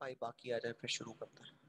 भाई बाकी आ जाए फिर शुरू करते हैं।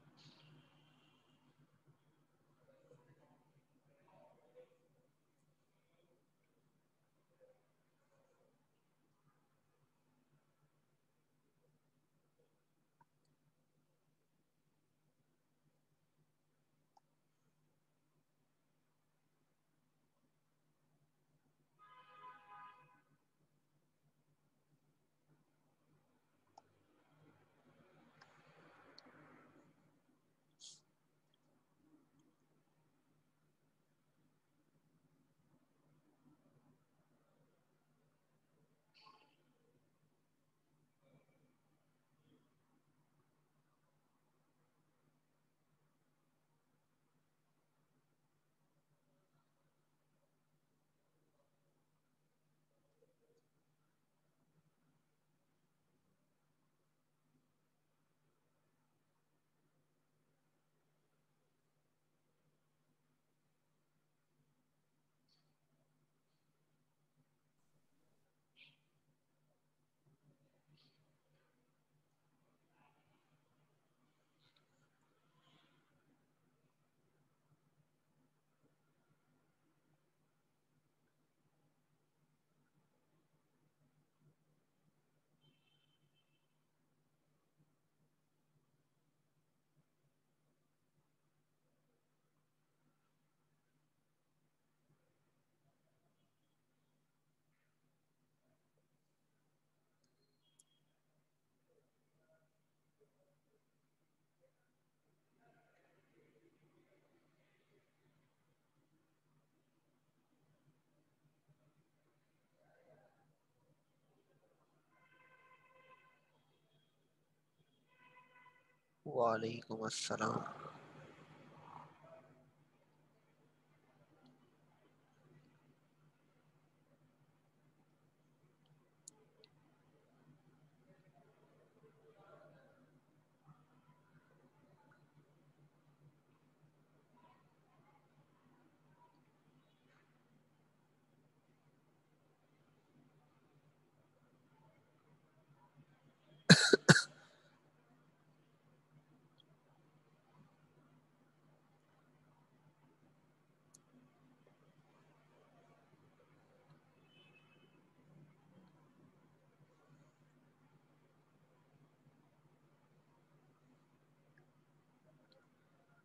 वालेकुम अस्सलाम।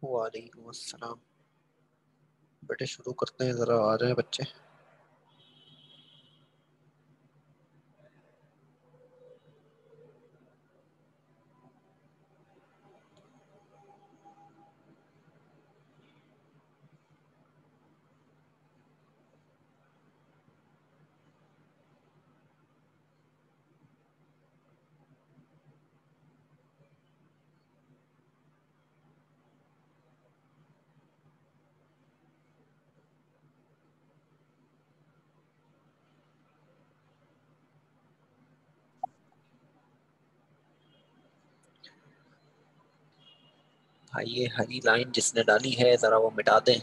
वालेकुम अस्सलाम। बेटे शुरू करते हैं, जरा आ रहे हैं बच्चे। भाई ये हरी लाइन जिसने डाली है जरा वो मिटा दें।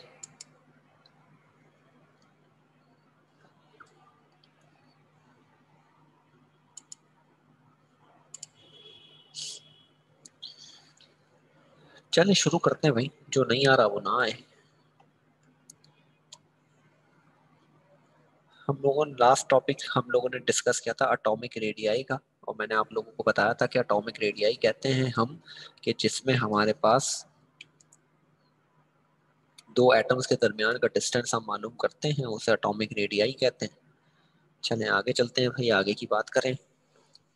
चलिए शुरू करते हैं भाई, जो नहीं आ रहा वो ना आए। हम लोगों ने लास्ट टॉपिक हम लोगों ने डिस्कस किया था एटॉमिक रेडियाई का। और मैंने आप लोगों को बताया था कि एटॉमिक रेडियाई कहते हैं हम कि जिसमें हमारे पास दो एटम्स के दरमियान का डिस्टेंस हम मालूम करते हैं, उसे एटॉमिक रेडियाई कहते हैं। चलें आगे चलते हैं भाई, आगे की बात करें।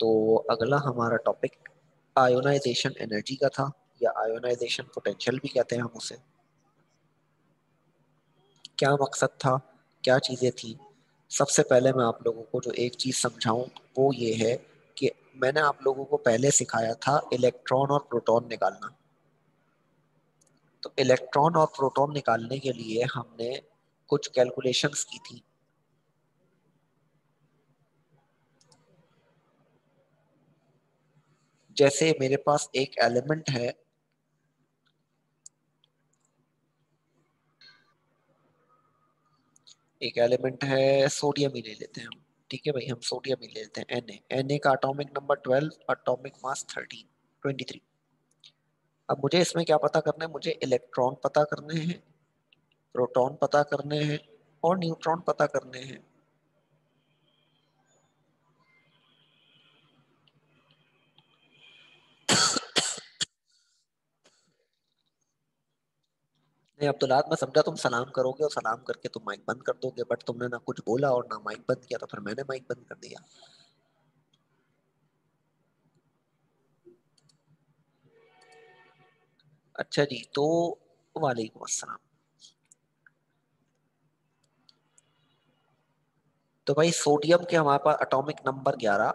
तो अगला हमारा टॉपिक आयोनाइजेशन एनर्जी का था, या आयोनाइजेशन पोटेंशियल भी कहते हैं हम उसे। क्या मकसद था, क्या चीजें थी। सबसे पहले मैं आप लोगों को जो एक चीज समझाऊं वो ये है कि मैंने आप लोगों को पहले सिखाया था इलेक्ट्रॉन और प्रोटॉन निकालना। तो इलेक्ट्रॉन और प्रोटॉन निकालने के लिए हमने कुछ कैलकुलेशंस की थी। जैसे मेरे पास एक एलिमेंट है, एक एलिमेंट है सोडियम ही ले लेते हैं हम। ठीक है भाई, हम सोडियम ही ले लेते हैं Na। Na का एटॉमिक नंबर 12, एटॉमिक मास 13, 23। अब मुझे इसमें क्या पता करना है, मुझे इलेक्ट्रॉन पता करने हैं, प्रोटॉन पता करने हैं और न्यूट्रॉन पता करने हैं। नहीं अब्दुल्ला, मैं समझा तुम सलाम करोगे और सलाम करके तुम माइक बंद कर दोगे, बट तुमने ना कुछ बोला और ना माइक बंद किया, तो फिर मैंने माइक बंद कर दिया। अच्छा जी, तो वालेकुम अस्सलाम। तो भाई सोडियम के हमारे पास एटॉमिक नंबर 11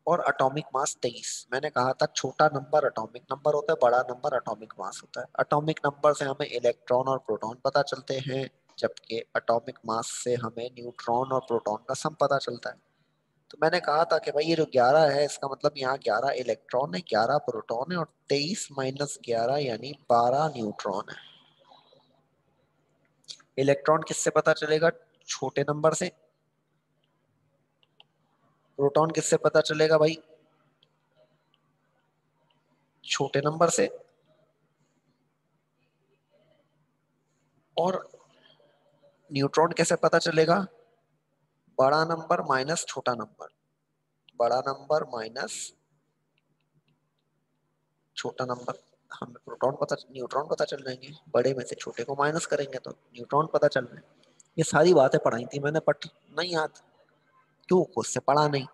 और एटॉमिक मास 23। मैंने कहा था छोटा नंबर एटॉमिक नंबर होता है, बड़ा नंबर एटॉमिक मास होता है। एटॉमिक नंबर से हमें इलेक्ट्रॉन और प्रोटॉन पता चलते हैं, जबकि एटॉमिक मास से हमें न्यूट्रॉन और प्रोटॉन का सम पता चलता है। तो मैंने कहा था कि भाई ये जो 11 है, इसका मतलब यहाँ 11 इलेक्ट्रॉन है, 11 प्रोटॉन है और 23 माइनस 11 यानी 12 न्यूट्रॉन है। इलेक्ट्रॉन किससे पता चलेगा? छोटे नंबर से। प्रोटॉन किससे पता चलेगा भाई? छोटे नंबर से। और न्यूट्रॉन कैसे पता चलेगा? बड़ा नंबर माइनस छोटा नंबर, बड़ा नंबर माइनस छोटा नंबर। हमें प्रोटॉन पता, न्यूट्रॉन पता चल जाएंगे, बड़े में से छोटे को माइनस करेंगे तो न्यूट्रॉन पता चल रहे हैं। ये सारी बातें पढ़ाई थी मैंने, बट नहीं याद क्यों, खुद से पढ़ा नहीं।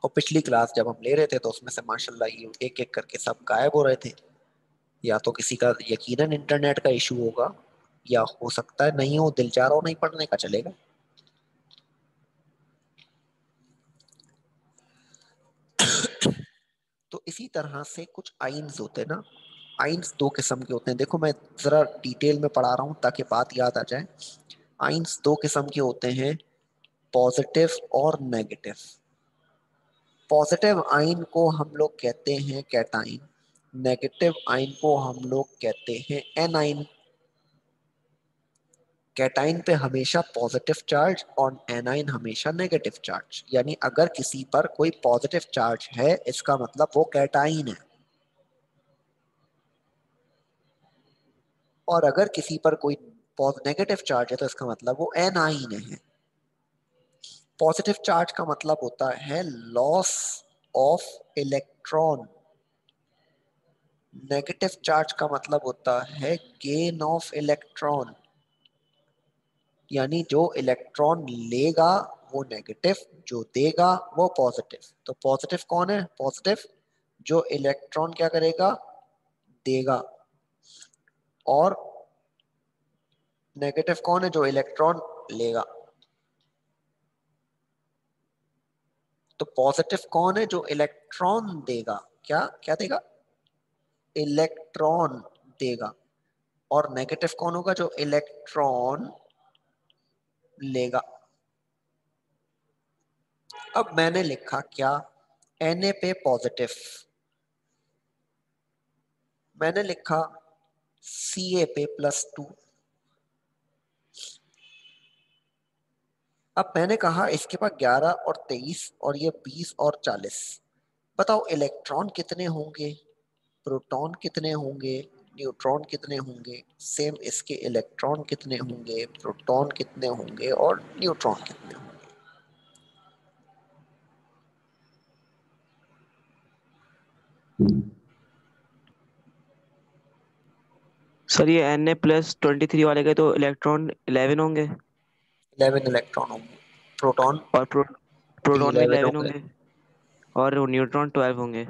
और पिछली क्लास जब हम ले रहे थे तो उसमें से माशाल्लाह ये एक एक करके सब गायब हो रहे थे। या तो किसी का यकीनन इंटरनेट का इशू होगा, या हो सकता है नहीं हो, दिल चाह रहा हो नहीं पढ़ने का, चलेगा। तो इसी तरह से कुछ आइंस होते हैं ना। आइंस दो किस्म के होते हैं, देखो मैं जरा डिटेल में पढ़ा रहा हूँ ताकि बात याद आ जाए। आइंस दो किस्म के होते हैं, पॉजिटिव और नेगेटिव। पॉजिटिव आइन को हम लोग कहते हैं कैटाइन, नेगेटिव आइन को हम लोग कहते हैं एनाइन। कैटाइन पे हमेशा पॉजिटिव चार्ज और एनाइन हमेशा नेगेटिव चार्ज, यानी अगर किसी पर कोई पॉजिटिव चार्ज है इसका मतलब वो कैटाइन है, और अगर किसी पर कोई नेगेटिव चार्ज है तो इसका मतलब वो एनाइन है। पॉजिटिव चार्ज का मतलब होता है loss of electron, negative charge का मतलब होता है गेन ऑफ इलेक्ट्रॉन। यानी जो इलेक्ट्रॉन लेगा वो नेगेटिव, जो देगा वो पॉजिटिव। तो पॉजिटिव कौन है? पॉजिटिव जो इलेक्ट्रॉन क्या करेगा, देगा। और नेगेटिव कौन है? जो इलेक्ट्रॉन लेगा। तो पॉजिटिव कौन है? जो इलेक्ट्रॉन देगा। क्या क्या देगा? इलेक्ट्रॉन देगा। और नेगेटिव कौन होगा? जो इलेक्ट्रॉन लेगा। अब मैंने लिखा क्या? Na पे पॉजिटिव, मैंने लिखा Ca पे +2। अब मैंने कहा इसके पास 11 और 23 और ये 20 और 40। बताओ इलेक्ट्रॉन कितने होंगे, प्रोटॉन कितने होंगे, न्यूट्रॉन कितने होंगे। सेम इसके इलेक्ट्रॉन कितने होंगे, प्रोटॉन कितने होंगे और न्यूट्रॉन कितने होंगे। सर ये Na+23 वाले के तो इलेक्ट्रॉन 11 होंगे 11 इलेक्ट्रॉन होंगे, प्रोटॉन और भी प्रोटॉन भी 11 11 होंगे। होंगे और न्यूट्रॉन 12 होंगे।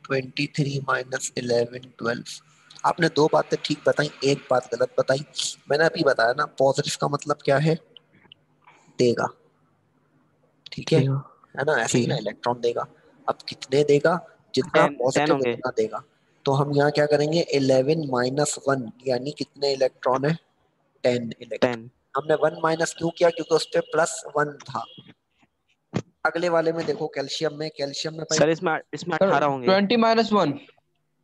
23 माइनस 11 12। आपने दो बातें ठीक बताई, एक बात गलत बताई। मैंने अभी बताया ना, पॉजिटिव का मतलब क्या है? देगा। ठीक ठीक है। है ना? ऐसा ही ठीक ना, है। इलेक्ट्रॉन देगा। अब कितने देगा? जितना 10 पॉजिटिव होंगे। उतना देगा। तो हम यहाँ क्या करेंगे, 11 - 1 यानी कितने इलेक्ट्रॉन है? 10 इलेक्ट्रॉन। 10। हमने 1 माइनस क्यों किया? क्योंकि उस पे +1 था। अगले वाले में देखो, कैल्शियम में, कैल्शियम में भाई। सर इसमें सर 18 होंगे। 20 - 1।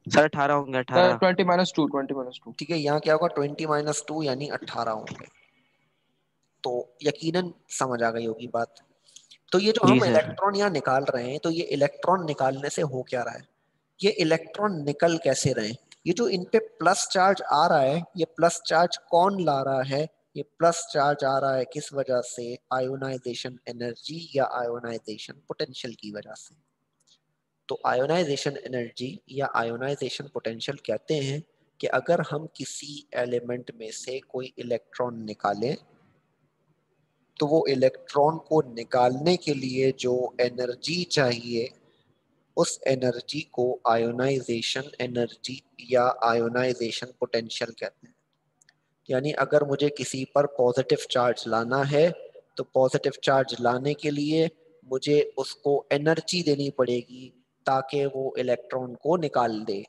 सर 18 होंगे, सर 18। 20 - 2, 20 - 2। ठीक है, यहाँ क्या होगा? 20 - 2 यानी 18 होंगे। तो यकीनन समझ आ गई होगी बात। तो ये जो जी हम सर। इलेक्ट्रॉन यहाँ निकाल रहे हैं, तो ये इलेक्ट्रॉन निकालने से हो क्या रहा है? ये इलेक्ट्रॉन निकल कैसे रहे हैं? ये जो इन पे प्लस चार्ज आ रहा है, ये प्लस चार्ज कौन ला रहा है? ये प्लस चार्ज आ रहा है किस वजह से? आयोनाइजेशन एनर्जी या आयोनाइजेशन पोटेंशियल की वजह से। तो आयोनाइजेशन एनर्जी या आयोनाइजेशन पोटेंशियल कहते हैं कि अगर हम किसी एलिमेंट में से कोई इलेक्ट्रॉन निकालें तो वो इलेक्ट्रॉन को निकालने के लिए जो एनर्जी चाहिए उस एनर्जी को आयोनाइजेशन एनर्जी या आयोनाइजेशन पोटेंशियल कहते हैं। यानी अगर मुझे किसी पर पॉजिटिव चार्ज लाना है तो पॉजिटिव चार्ज लाने के लिए मुझे उसको एनर्जी देनी पड़ेगी ताकि वो इलेक्ट्रॉन को निकाल दे।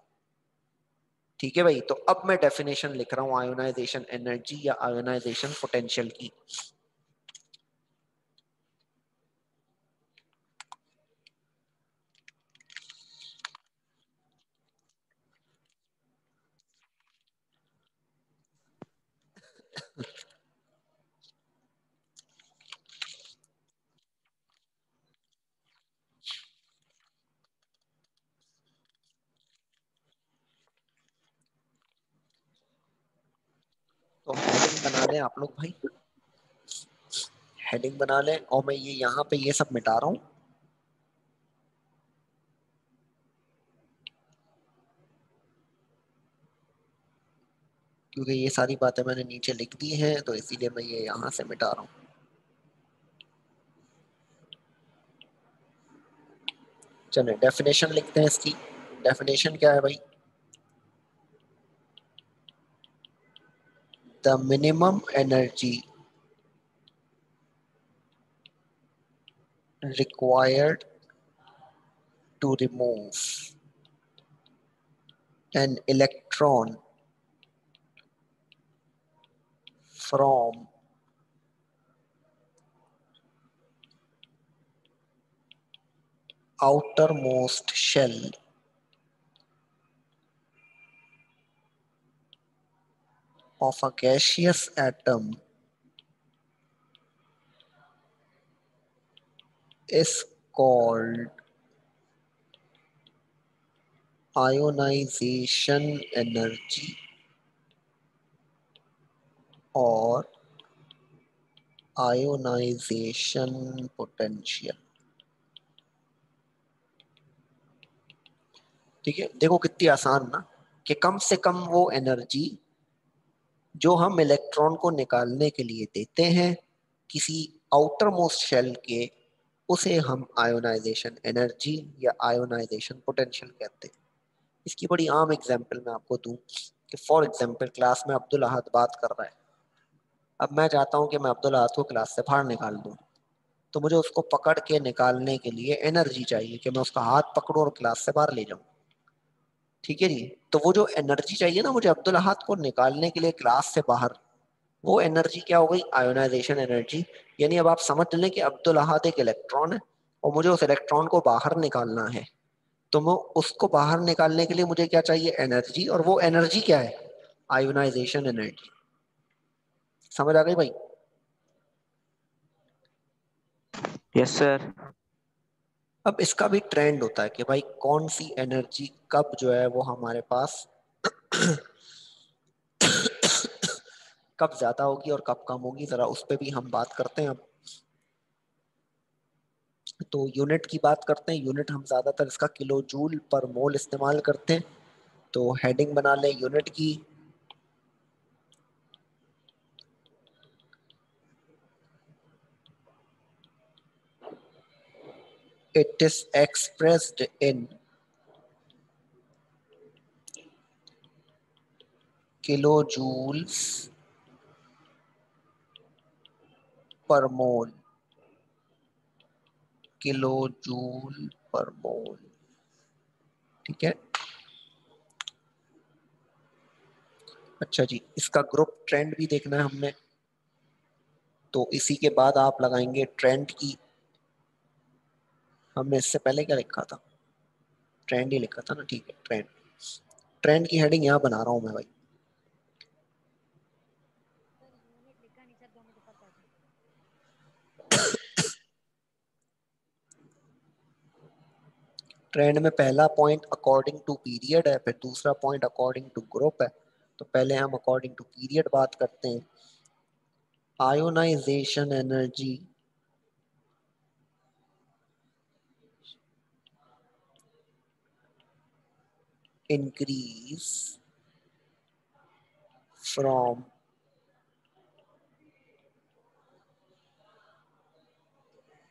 ठीक है भाई, तो अब मैं डेफिनेशन लिख रहा हूं आयोनाइजेशन एनर्जी या आयोनाइजेशन पोटेंशियल की। तो हेडिंग बना लें आप लोग भाई, हेडिंग बना लें। और मैं ये यहाँ पे ये सब मिटा रहा हूँ क्योंकि ये सारी बातें मैंने नीचे लिख दी हैं, तो इसीलिए मैं ये यहाँ से मिटा रहा हूँ। चलिए डेफिनेशन लिखते हैं इसकी। डेफिनेशन क्या है भाई? The minimum energy required to remove an electron from outermost shell of a gaseous atom is called ionization energy or ionization potential। ठीक है, देखो कितनी आसान ना, कि कम से कम वो एनर्जी जो हम इलेक्ट्रॉन को निकालने के लिए देते हैं किसी आउटर मोस्ट शेल के, उसे हम आयोनाइजेशन एनर्जी या आयोनाइजेशन पोटेंशियल कहते हैं। इसकी बड़ी आम एग्जांपल मैं आपको दूं कि फॉर एग्जांपल क्लास में अब्दुल अहद बात कर रहा है। अब मैं चाहता हूं कि मैं अब्दुल अहद को क्लास से बाहर निकाल दूं, तो मुझे उसको पकड़ के निकालने के लिए एनर्जी चाहिए कि मैं उसका हाथ पकड़ूं और क्लास से बाहर ले जाऊं। ठीक है जी, तो वो जो एनर्जी चाहिए ना मुझे अब्दुल अहद को निकालने के लिए क्लास से बाहर, वो एनर्जी क्या हो गई? Ionisation energy. यानी अब आप समझ लें कि अब्दुल अहद एक इलेक्ट्रॉन है और मुझे उस इलेक्ट्रॉन को बाहर निकालना है, तो मैं उसको बाहर निकालने के लिए मुझे क्या चाहिए? एनर्जी। और वो एनर्जी क्या है? Ionisation energy. समझ आ गई भाई? Yes sir. अब इसका भी ट्रेंड होता है कि भाई कौन सी एनर्जी कब जो है वो हमारे पास कब ज्यादा होगी और कब कम होगी, जरा उस पर भी हम बात करते हैं अब। तो यूनिट की बात करते हैं। यूनिट हम ज्यादातर इसका किलो जूल पर मोल इस्तेमाल करते हैं। तो हेडिंग बना लें यूनिट की। It is expressed in kilojoules per mole। Kilojoule per mole. ठीक है। अच्छा जी, इसका ग्रुप ट्रेंड भी देखना है हमने, तो इसी के बाद आप लगाएंगे ट्रेंड की। हमने इससे पहले क्या लिखा था? ट्रेंड ही लिखा था ना। ठीक है, ट्रेंड। ट्रेंड की हेडिंग यहाँ बना रहा हूं मैं भाई। ट्रेंड में पहला पॉइंट अकॉर्डिंग टू पीरियड है, फिर दूसरा पॉइंट अकॉर्डिंग टू ग्रुप है। तो पहले हम अकॉर्डिंग टू पीरियड बात करते हैं। आयोनाइजेशन एनर्जी इंक्रीज फ्रॉम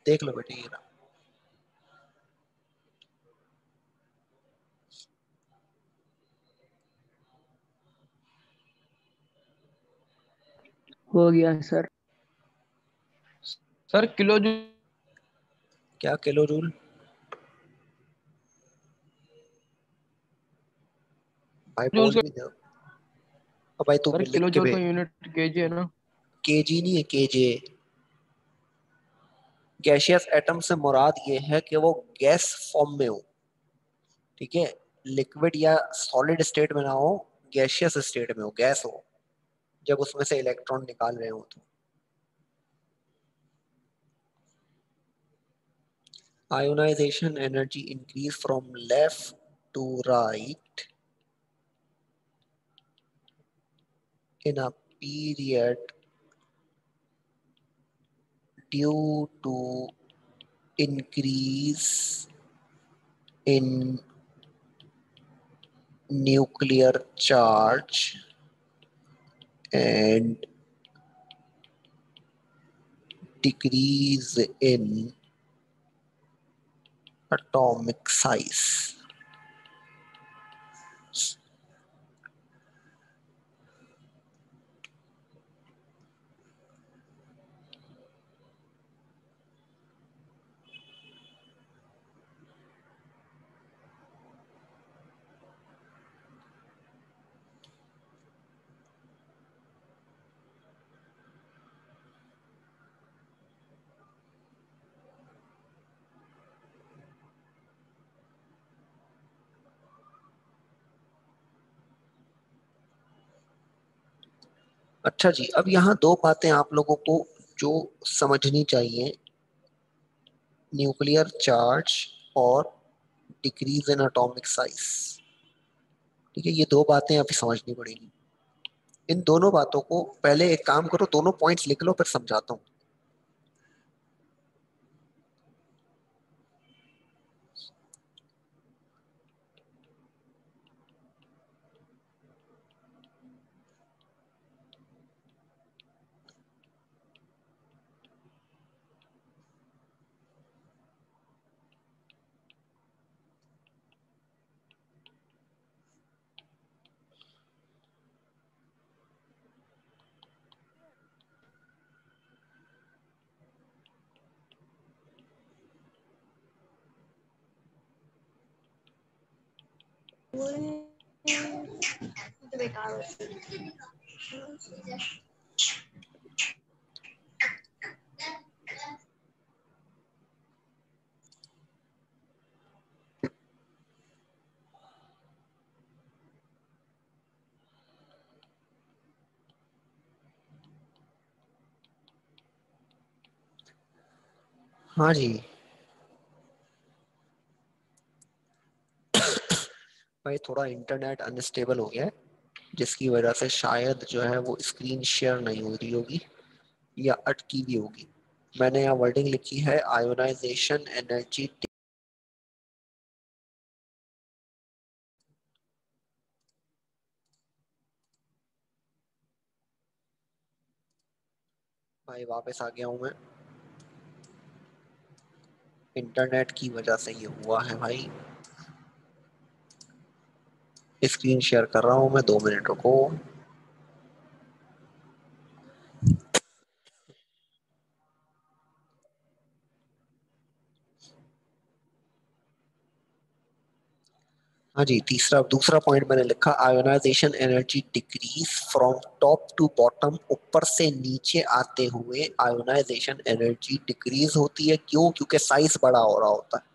देख लो बेटे ये रहा। हो गया सर। Sir kilo joule. क्या किलो जूल? भाई जूल बोल भी दो। अब भाई तू सर लिख किलो के जूल का भेज। यूनिट केजी है ना। केजी नहीं है, केजे। गैसियस एटम से मुराद ये है कि वो गैस फॉर्म में हो, ठीक है, लिक्विड या सॉलिड स्टेट में ना हो, गैसियस स्टेट में हो, गैस हो, जब उसमें से इलेक्ट्रॉन निकाल रहे हो तो। Ionisation energy increase from left to right in a period due to increase in nuclear charge and decrease in atomic size. अच्छा जी, अब यहाँ दो बातें आप लोगों को जो समझनी चाहिए, न्यूक्लियर चार्ज और डिक्रीज इन एटॉमिक साइज। ठीक है, ये दो बातें अभी समझनी पड़ेगी। इन दोनों बातों को पहले एक काम करो, दोनों पॉइंट्स लिख लो, फिर समझाता हूँ। हाँ जी भाई, थोड़ा इंटरनेट अनस्टेबल हो गया है, जिसकी वजह से शायद जो है वो स्क्रीन शेयर नहीं हो रही होगी या अटकी भी होगी। मैंने यहाँ वर्डिंग लिखी है, आयोनाइजेशन एनर्जी। भाई वापस आ गया हूँ मैं, इंटरनेट की वजह से ये हुआ है भाई। स्क्रीन शेयर कर रहा हूँ मैं, 2 मिनट रुको। हाँ जी, दूसरा पॉइंट मैंने लिखा, ionisation energy decrease from top to bottom, ऊपर से नीचे आते हुए आयोनाइजेशन एनर्जी डिक्रीज होती है। क्यों? क्योंकि साइज बड़ा हो रहा होता है।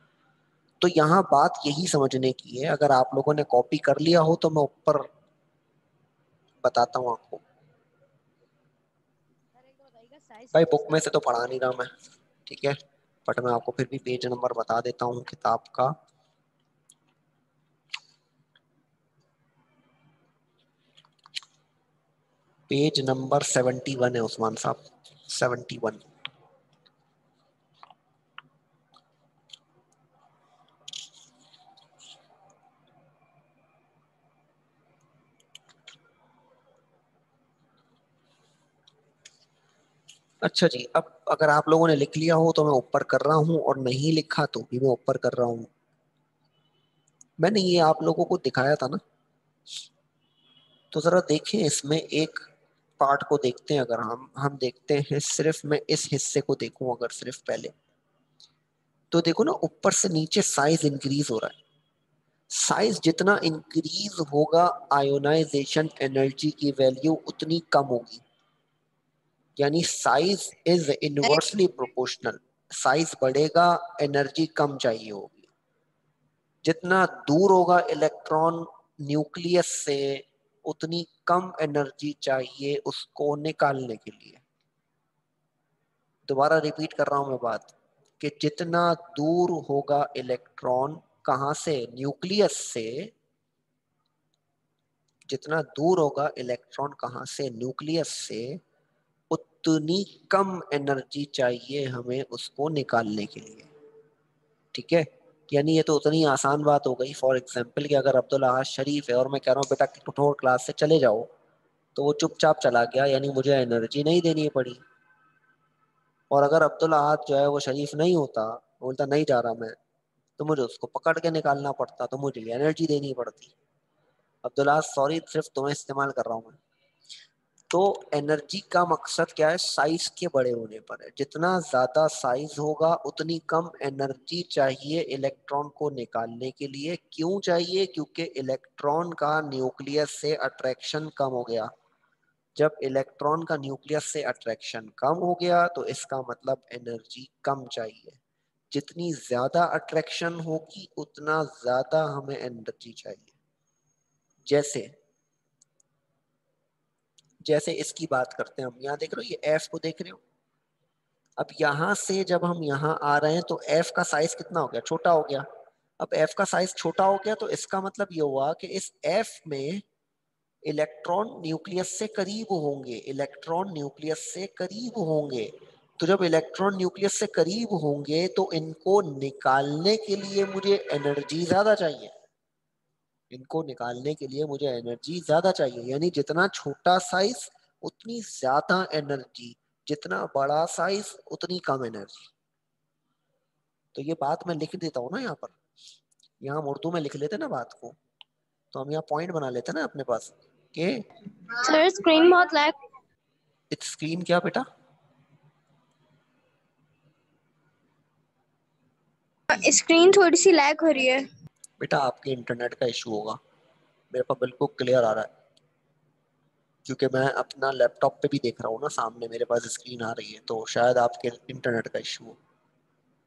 तो यहाँ बात यही समझने की है, अगर आप लोगों ने कॉपी कर लिया हो तो मैं ऊपर बताता हूँ आपको। भाई बुक में से तो पढ़ा नहीं रहा मैं, ठीक है, बट मैं आपको फिर भी पेज नंबर बता देता हूँ किताब का। पेज नंबर 71 है उस्मान साहब, 71। अच्छा जी, अब अगर आप लोगों ने लिख लिया हो तो मैं ऊपर कर रहा हूं, और नहीं लिखा तो भी मैं ऊपर कर रहा हूं। मैंने ये आप लोगों को दिखाया था ना, तो जरा देखें इसमें एक पार्ट को देखते हैं। अगर हम देखते हैं, सिर्फ मैं इस हिस्से को देखूं अगर सिर्फ पहले, तो देखो ना ऊपर से नीचे साइज इंक्रीज हो रहा है। साइज जितना इंक्रीज होगा आयोनाइजेशन एनर्जी की वैल्यू उतनी कम होगी। यानी size is inversely proportional. Size बढ़ेगा, एनर्जी कम चाहिए होगी। जितना दूर होगा इलेक्ट्रॉन न्यूक्लियस से, उतनी कम एनर्जी चाहिए उसको निकालने के लिए। दोबारा रिपीट कर रहा हूं मैं बात, कि जितना दूर होगा इलेक्ट्रॉन कहां से, न्यूक्लियस से, जितना दूर होगा इलेक्ट्रॉन कहां से, न्यूक्लियस से, उतनी कम एनर्जी चाहिए हमें उसको निकालने के लिए। ठीक है, यानी ये तो उतनी आसान बात हो गई। फॉर एग्जाम्पल कि अगर अब्दुल अहाद शरीफ है और मैं कह रहा हूँ बेटा कठोर क्लास से चले जाओ, तो वो चुपचाप चला गया, यानी मुझे एनर्जी नहीं देनी पड़ी। और अगर अब्दुल अहाद जो है वो शरीफ नहीं होता, बोलता नहीं जा रहा मैं, तो मुझे उसको पकड़ के निकालना पड़ता, तो मुझे एनर्जी देनी पड़ती। अब्दुल अहाद सॉरी, सिर्फ तुम्हें इस्तेमाल कर रहा हूँ मैं। तो एनर्जी का मकसद क्या है, साइज के बड़े होने पर है। जितना ज्यादा साइज होगा उतनी कम एनर्जी चाहिए इलेक्ट्रॉन को निकालने के लिए। क्यों चाहिए? क्योंकि इलेक्ट्रॉन का न्यूक्लियस से अट्रैक्शन कम हो गया। जब इलेक्ट्रॉन का न्यूक्लियस से अट्रैक्शन कम हो गया तो इसका मतलब एनर्जी कम चाहिए। जितनी ज्यादा अट्रैक्शन होगी उतना ज्यादा हमें एनर्जी चाहिए। जैसे जैसे इसकी बात करते हैं हम, यहाँ देख रहे हो, ये एफ को देख रहे हो। अब यहां से जब हम यहाँ आ रहे हैं तो एफ का साइज कितना हो गया, छोटा हो गया। अब एफ का साइज छोटा हो गया तो इसका मतलब ये हुआ कि इस एफ में इलेक्ट्रॉन न्यूक्लियस से करीब होंगे, इलेक्ट्रॉन न्यूक्लियस से करीब होंगे। तो जब इलेक्ट्रॉन न्यूक्लियस से करीब होंगे तो इनको निकालने के लिए मुझे एनर्जी ज्यादा चाहिए। इनको निकालने के लिए मुझे एनर्जी ज्यादा चाहिए, यानी जितना छोटा साइज उतनी ज्यादा एनर्जी, जितना बड़ा साइज उतनी कम एनर्जी। तो ये बात मैं लिख देता हूँ ना यहाँ पर, यहाँ हम उर्दू में लिख लेते ना बात को, तो हम यहाँ पॉइंट बना लेते ना अपने पास के। सर स्क्रीन बहुत लैग, इट्स स्क्रीन क्या बेटा? स्क्रीन थोड़ी सी लैग हो रही है। बेटा आपके इंटरनेट का इशू होगा, मेरे पास बिल्कुल क्लियर आ रहा है, क्योंकि मैं अपना लैपटॉप पे भी देख रहा हूँ ना, सामने मेरे पास स्क्रीन आ रही है। तो शायद आपके इंटरनेट का इशू हो,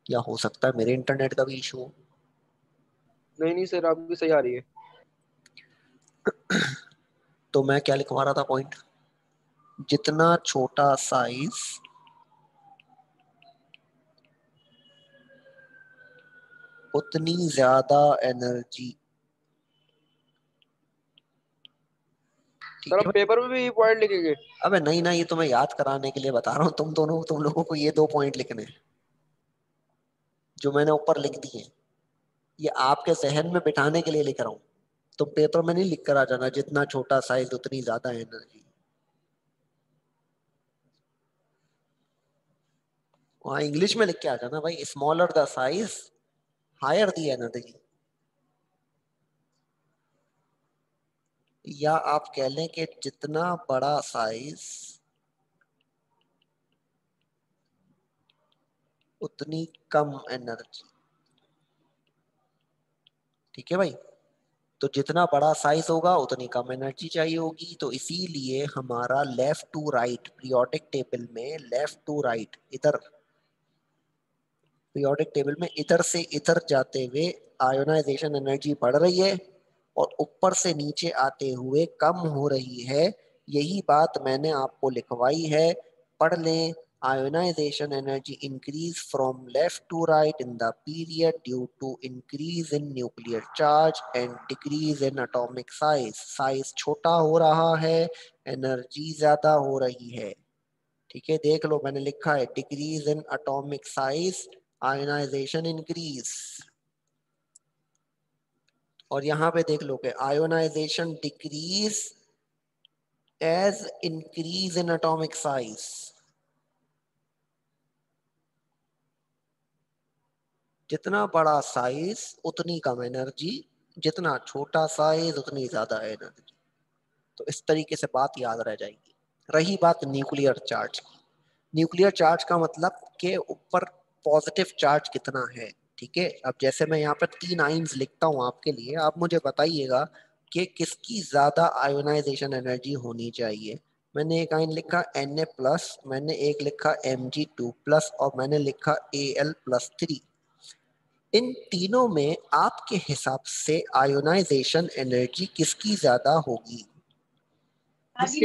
या हो सकता है मेरे इंटरनेट का भी इशू हो। नहीं नहीं सर, आपकी सही आ रही है। तो मैं क्या लिखवा रहा था पॉइंट, जितना छोटा साइज उतनी ज्यादा एनर्जी। सर ठीक है आप पेपर में भी पॉइंट लिखेंगे? अबे नहीं ना, ये तो मैं याद कराने के लिए बता रहा हूँ तुम लोगों को ये 2 पॉइंट लिखने हैं जो मैंने ऊपर लिख दिए। ये आपके जहन में बिठाने के लिए लिख रहा हूँ। तुम पेपर में नहीं लिख कर आ जाना जितना छोटा साइज उतनी ज्यादा एनर्जी। वहां इंग्लिश में लिख के आ जाना भाई, smaller the size higher the energy. या आप कह लें कि जितना बड़ा साइज उतनी कम एनर्जी। ठीक है भाई, तो जितना बड़ा साइज होगा उतनी कम एनर्जी चाहिए होगी। तो इसीलिए हमारा left to right periodic table में, लेफ्ट टू राइट इधर पीरियोडिक टेबल में इधर से इधर जाते हुए आयोनाइजेशन एनर्जी बढ़ रही है और ऊपर से नीचे आते हुए कम हो रही है। यही बात मैंने आपको लिखवाई है, पढ़ लें। ionization energy increase from left to right in the period due to increase in nuclear charge and decrease in atomic size. Size छोटा हो रहा है, एनर्जी ज्यादा हो रही है। ठीक है, देख लो मैंने लिखा है decrease in atomic size, ionisation increase. और यहां पे देख लो कि ionisation decrease as increase in atomic size. जितना बड़ा साइज उतनी कम एनर्जी, जितना छोटा साइज उतनी ज्यादा एनर्जी। तो इस तरीके से बात याद रह जाएगी। रही बात न्यूक्लियर चार्ज की, न्यूक्लियर चार्ज का मतलब के ऊपर पॉजिटिव चार्ज कितना है। ठीक है, अब जैसे मैं यहाँ पर 3 आइंस लिखता हूँ आपके लिए, आप मुझे बताइएगा कि किसकी ज्यादा आयोनाइजेशन एनर्जी होनी चाहिए। मैंने एक आइन लिखा Na+, मैंने एक लिखा Mg2+, और मैंने लिखा Al+3। इन तीनों में आपके हिसाब से आयोनाइजेशन एनर्जी किसकी ज्यादा होगी?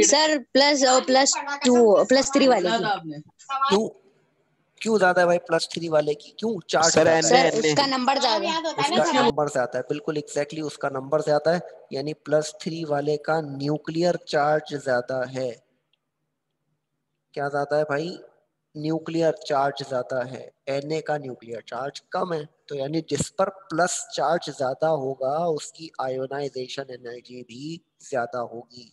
सर +2 +3 वाले की। क्यों क्यों ज्यादा है भाई प्लस 3 वाले की? क्यों? चार्ज सर ज्यादा है। सर उसका नंबर ज्यादा है। उसका नंबर ज्यादा है, बिल्कुल एग्जैक्टली उसका नंबर ज्यादा है, यानी +3 वाले का न्यूक्लियर चार्ज ज्यादा है। क्या ज्यादा है भाई? न्यूक्लियर चार्ज ज्यादा है। Na का न्यूक्लियर चार्ज कम है, तो यानी जिस पर प्लस चार्ज ज्यादा होगा उसकी आयोनाइजेशन एनर्जी भी ज्यादा होगी।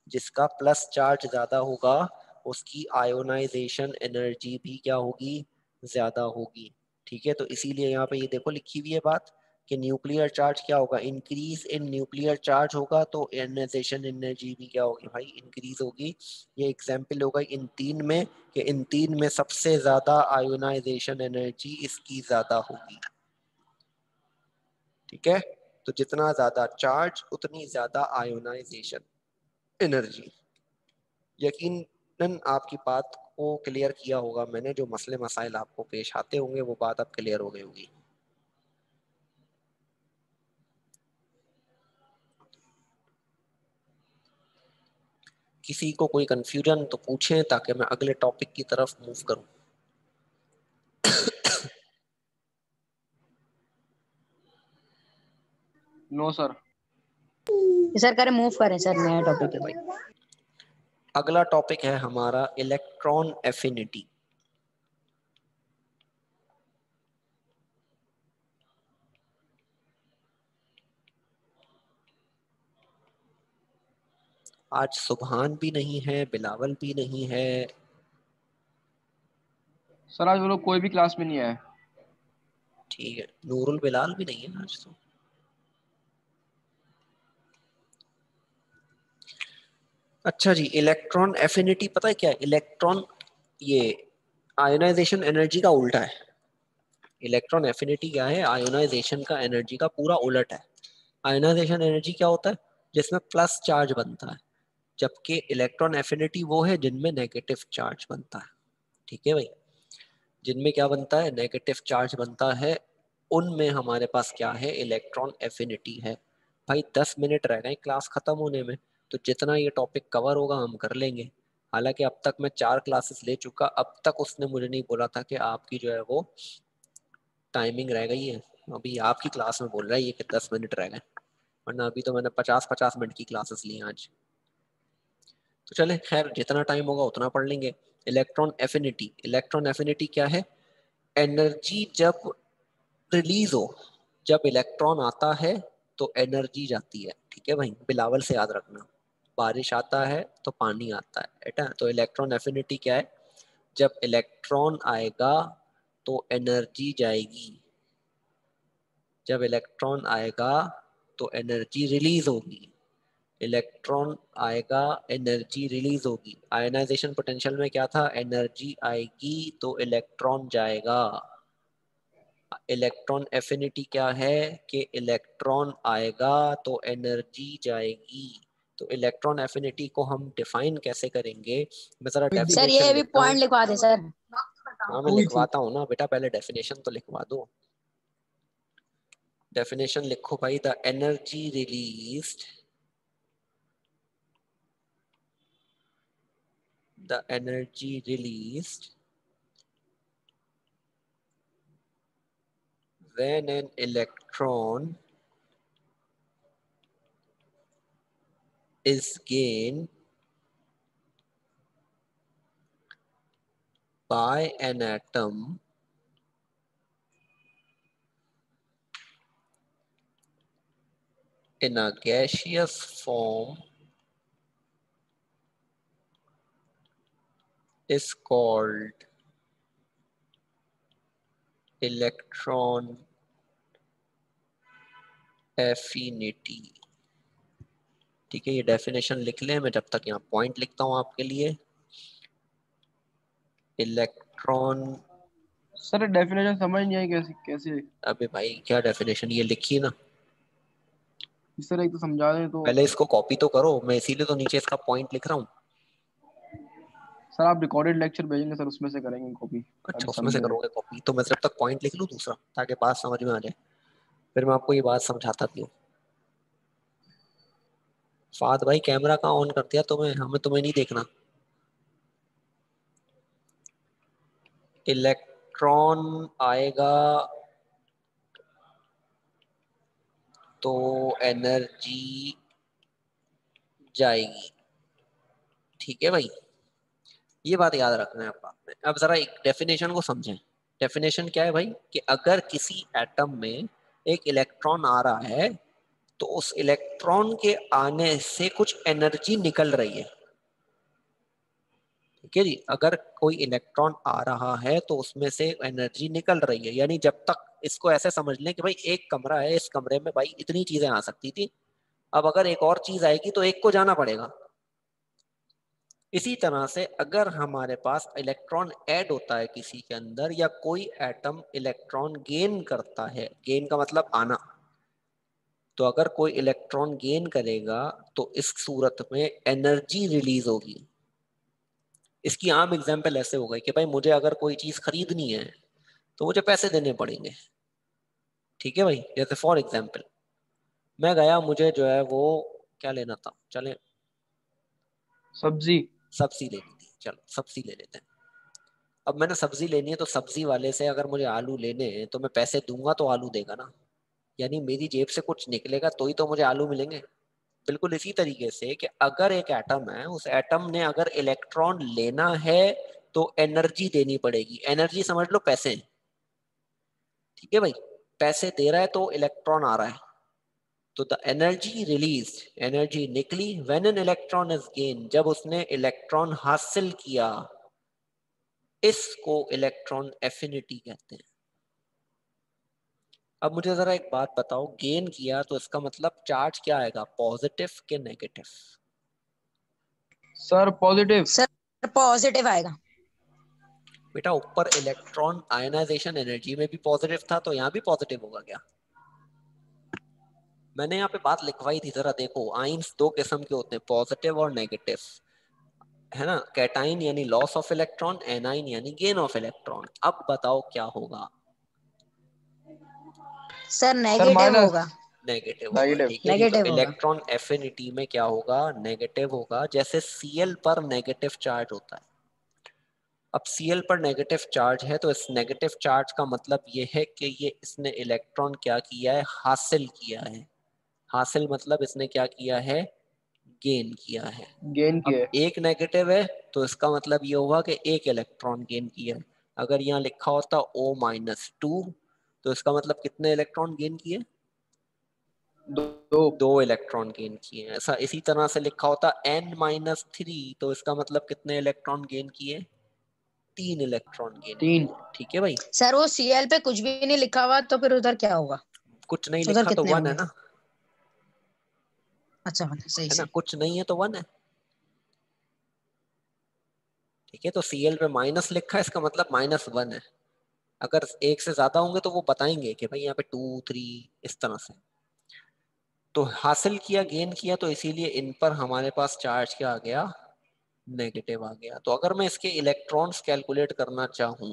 जिसका प्लस चार्ज ज्यादा होगा उसकी आयोनाइजेशन एनर्जी भी क्या होगी? ज्यादा होगी। ठीक है, तो इसीलिए यहाँ पे ये देखो लिखी हुई है बात कि न्यूक्लियर चार्ज क्या होगा? इंक्रीज इन न्यूक्लियर चार्ज होगा तो आयोनाइजेशन एनर्जी भी क्या होगी भाई? इंक्रीज होगी। ये एग्जाम्पल होगा इन 3 में कि इन 3 में सबसे ज्यादा आयोनाइजेशन एनर्जी इसकी ज्यादा होगी। ठीक है, तो जितना ज्यादा चार्ज उतनी ज्यादा आयोनाइजेशन एनर्जी। यकीनन आपकी बात को क्लियर किया होगा मैंने, जो मसले मसाइल आपको पेश आते होंगे वो बात अब क्लियर हो गई होगी। किसी को कोई कंफ्यूजन तो पूछें ताकि मैं अगले टॉपिक की तरफ मूव करूं। No sir. सर करें मूव करें सर, नया टॉपिक ओके है। भाई, अगला टॉपिक है हमारा इलेक्ट्रॉन एफिनिटी। आज सुबहान भी नहीं है, बिलावल भी नहीं है। सर आज वो लोग कोई भी क्लास में नहीं आए। ठीक है, नूरुल बिलाल भी नहीं है आज तो। अच्छा जी, इलेक्ट्रॉन एफिनिटी पता है क्या है? इलेक्ट्रॉन, ये आयोनाइजेशन एनर्जी का उल्टा है। इलेक्ट्रॉन एफिनिटी क्या है? आयोनाइजेशन का एनर्जी का पूरा उलट है। आयोनाइजेशन एनर्जी क्या होता है? जिसमें प्लस चार्ज बनता है, जबकि इलेक्ट्रॉन एफिनिटी वो है जिनमें नेगेटिव चार्ज बनता है। ठीक है भाई, जिनमें क्या बनता है? नेगेटिव चार्ज बनता है, उनमें हमारे पास क्या है? इलेक्ट्रॉन एफिनिटी है। भाई 10 मिनट रह गए क्लास खत्म होने में, तो जितना ये टॉपिक कवर होगा हम कर लेंगे। हालांकि अब तक मैं 4 क्लासेस ले चुका, अब तक उसने मुझे नहीं बोला था कि आपकी जो है वो टाइमिंग रह गई है। अभी आपकी क्लास में बोल रहा है ये कि 10 मिनट रह गए, वरना अभी तो मैंने 50-50 मिनट की क्लासेस ली आज। तो चले खैर, जितना टाइम होगा उतना पढ़ लेंगे। इलेक्ट्रॉन एफिनिटी, इलेक्ट्रॉन एफिनिटी क्या है? एनर्जी जब रिलीज हो, जब इलेक्ट्रॉन आता है तो एनर्जी जाती है। ठीक है भाई, बिलावल से याद रखना। बारिश आता है तो पानी आता है, बेटा। तो इलेक्ट्रॉन एफिनिटी क्या है? जब इलेक्ट्रॉन आएगा तो एनर्जी जाएगी, जब इलेक्ट्रॉन आएगा तो एनर्जी रिलीज होगी। इलेक्ट्रॉन आएगा, एनर्जी रिलीज होगी। आयनाइजेशन पोटेंशियल में क्या था? एनर्जी आएगी तो इलेक्ट्रॉन जाएगा। इलेक्ट्रॉन एफिनिटी क्या है? कि इलेक्ट्रॉन आएगा तो एनर्जी जाएगी। तो इलेक्ट्रॉन एफिनिटी को हम डिफाइन कैसे करेंगे? मैं जरा सर ये डेफिनेशन भी लिखता पॉइंट हूँ। लिखवा दें सर। हाँ मैं लिखवाता हूँ ना बेटा, पहले डेफिनेशन तो लिखवा दो। डेफिनेशन लिखो भाई, the energy released, the energy released when an electron is gained by an atom in a gaseous form is called electron affinity। ठीक है, ये डेफिनेशन लिख लें, मैं जब तक यहाँ पॉइंट लिखता हूँ आपके लिए। इलेक्ट्रॉन, सर डेफिनेशन समझ नहीं आई कैसे कैसे। अबे भाई क्या डेफिनेशन, ये लिखी ना, इस तरह एक तो समझा दें तो। पहले इसको कॉपी तो करो, मैं इसीलिए तो नीचे इसका पॉइंट लिख रहा हूँ। सर आप रिकॉर्डेड लेक्चर भेजेंगे सर, उसमें से करेंगे कॉपी। अच्छा, उसमें से करोगे कॉपी, तो मैं जब तक पॉइंट लिख लूँ दूसरा, ताकि बात समझ में आ जाए, फिर मैं आपको ये बात समझाता भी हूँ। फाद भाई कैमरा कहाँ ऑन कर दिया तुम्हें, हमें तुम्हें नहीं देखना। इलेक्ट्रॉन आएगा तो एनर्जी जाएगी, ठीक है भाई, ये बात याद रखना है आप में। अब जरा एक डेफिनेशन को समझें। डेफिनेशन क्या है भाई, कि अगर किसी एटम में एक इलेक्ट्रॉन आ रहा है तो उस इलेक्ट्रॉन के आने से कुछ एनर्जी निकल रही है, ठीक है जी। अगर कोई इलेक्ट्रॉन आ रहा है तो उसमें से एनर्जी निकल रही है, यानी जब तक, इसको ऐसे समझ लें कि भाई एक कमरा है, इस कमरे में भाई इतनी चीजें आ सकती थी, अब अगर एक और चीज आएगी तो एक को जाना पड़ेगा। इसी तरह से अगर हमारे पास इलेक्ट्रॉन ऐड होता है किसी के अंदर, या कोई एटम इलेक्ट्रॉन गेन करता है, गेन का मतलब आना, तो अगर कोई इलेक्ट्रॉन गेन करेगा तो इस सूरत में एनर्जी रिलीज होगी। इसकी आम एग्जांपल ऐसे हो गई कि भाई मुझे अगर कोई चीज खरीदनी है तो मुझे पैसे देने पड़ेंगे, ठीक है भाई। जैसे फॉर एग्जांपल मैं गया, मुझे जो है वो क्या लेना था, चले सब्जी। सब्जी लेनी थी, चलो सब्जी ले लेते हैं। अब मैंने सब्जी लेनी है तो सब्जी वाले से अगर मुझे आलू लेने हैं तो मैं पैसे दूंगा तो आलू देगा ना, यानी मेरी जेब से कुछ निकलेगा तो ही तो मुझे आलू मिलेंगे। बिल्कुल इसी तरीके से कि अगर एक एटम है, उस एटम ने अगर इलेक्ट्रॉन लेना है तो एनर्जी देनी पड़ेगी। एनर्जी समझ लो पैसे, ठीक है भाई, पैसे दे रहा है तो इलेक्ट्रॉन आ रहा है, तो द एनर्जी रिलीज, एनर्जी निकली when an electron is gain, जब उसने इलेक्ट्रॉन हासिल किया, इसको इलेक्ट्रॉन एफिनिटी कहते हैं। अब मुझे जरा एक बात बताओ, गेन किया तो इसका मतलब चार्ज क्या आएगा, पॉजिटिव के negative? Sir positive. Sir positive आएगा। बेटा ऊपर इलेक्ट्रॉन आयनाइजेशन एनर्जी में भी पॉजिटिव था, तो यहाँ भी पॉजिटिव होगा क्या? मैंने यहाँ पे बात लिखवाई थी, जरा देखो। आइंस दो किस्म के होते हैं, पॉजिटिव और नेगेटिव, है ना। कैटाइन यानी लॉस ऑफ इलेक्ट्रॉन, एनाइन यानी गेन ऑफ इलेक्ट्रॉन। अब बताओ क्या होगा? Sir sir negative minus. होगा। नेगेटिव होगा, नेगेटिव। ठीक है जी। तो नेगेटिव होगा। इलेक्ट्रॉन एफिनिटी में क्या होगा, नेगेटिव होगा। जैसे Cl पर नेगेटिव चार्ज होता है, अब Cl पर नेगेटिव चार्ज है तो इस नेगेटिव चार्ज का मतलब ये है कि ये इसने इलेक्ट्रॉन क्या किया है, हासिल किया है। हासिल मतलब इसने क्या किया है, गेन किया है। गेन अब किए। एक नेगेटिव है तो इसका मतलब ये हुआ कि एक इलेक्ट्रॉन गेन किया है। अगर यहाँ लिखा होता O-2 तो इसका मतलब कितने इलेक्ट्रॉन गेन किए, दो। दो इलेक्ट्रॉन गेन किए। ऐसा इसी तरह से लिखा होता N-3 तो इसका मतलब कितने इलेक्ट्रॉन गेन किए, तीन इलेक्ट्रॉन गेन तीन। किए, ठीक है भाई। सर वो सीएल पे कुछ भी नहीं लिखा हुआ तो फिर उधर क्या होगा? कुछ नहीं उधर लिखा तो कितने 1 है होंगे? ना, अच्छा सही है ना, सही। कुछ नहीं है तो 1 है, ठीक है। तो Cl पे माइनस लिखा है, इसका मतलब -1 है। अगर एक से ज्यादा होंगे तो वो बताएंगे कि भाई यहाँ पे 2, 3, इस तरह से। तो हासिल किया, गेन किया, तो इसीलिए इन पर हमारे पास चार्ज क्या आ गया, नेगेटिव आ गया। तो अगर मैं इसके इलेक्ट्रॉन्स कैलकुलेट करना चाहूँ,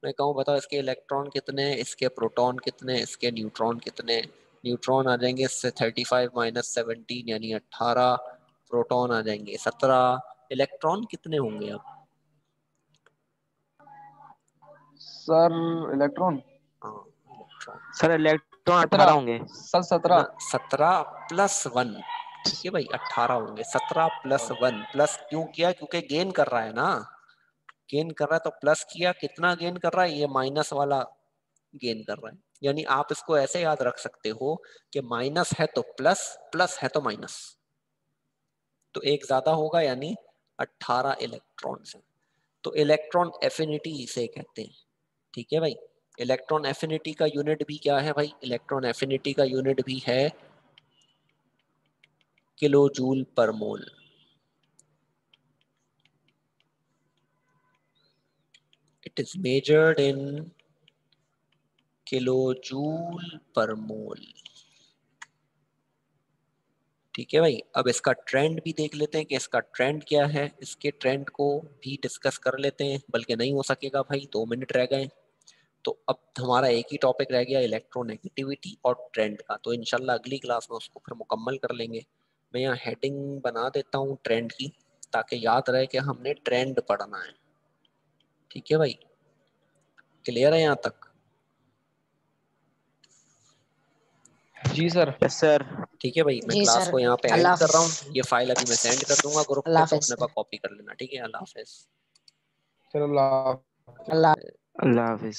मैं कहूँ बताओ इसके इलेक्ट्रॉन कितने, इसके प्रोटॉन कितने, इसके न्यूट्रॉन कितने। न्यूट्रॉन आ जाएंगे इससे 35 - 17 यानी 18, प्रोटॉन आ जाएंगे 17। इलेक्ट्रॉन कितने होंगे अब? सर इलेक्ट्रॉन हाँ, इलेक्ट्रॉन। सर इलेक्ट्रॉन 18 17 होंगे। सर 17 17 प्लस 1, ठीक है भाई 18 होंगे। 17 प्लस 1, प्लस क्यों किया? क्योंकि गेन कर रहा है ना, गेन कर रहा है तो प्लस किया। कितना गेन कर रहा है? ये माइनस वाला गेन कर रहा है। यानी आप इसको ऐसे याद रख सकते हो कि माइनस है तो प्लस, प्लस है तो माइनस, तो एक ज्यादा होगा यानी 18 इलेक्ट्रॉन है। तो इलेक्ट्रॉन एफिनिटी इसे कहते हैं, ठीक है भाई। इलेक्ट्रॉन एफिनिटी का यूनिट भी क्या है भाई? इलेक्ट्रॉन एफिनिटी का यूनिट भी है kilojoule per mole. It is measured in kilojoule per mole, ठीक है भाई। अब इसका ट्रेंड भी देख लेते हैं कि इसका ट्रेंड क्या है। इसके ट्रेंड को भी डिस्कस कर लेते हैं, बल्कि नहीं हो सकेगा भाई, 2 मिनट रह गए। तो अब हमारा एक ही टॉपिक रह गया इलेक्ट्रोनेगेटिविटी और ट्रेंड का, तो इंशाल्लाह अगली क्लास में उसको फिर मुकम्मल कर लेंगे। मैं यहाँ हेडिंग बना देता हूँ ट्रेंड की, ताकि याद रहे कि हमने ट्रेंड पढ़ना है, ठीक है भाई। क्लियर है यहाँ तक? जी सर। Yes sir. ठीक है भाई, मैं जी क्लास सर। को यहाँ पे अल्लाह एंड कर रहा हूँ। हाफिज। ये फाइल अभी मैं सेंड कर दूंगा ग्रुप पे, अल्लाह तो हाफिज अपने सर। पास कॉपी कर लेना, ठीक है। अल्लाह हाफिज। चलो अल्लाह अल्लाह हाफिज।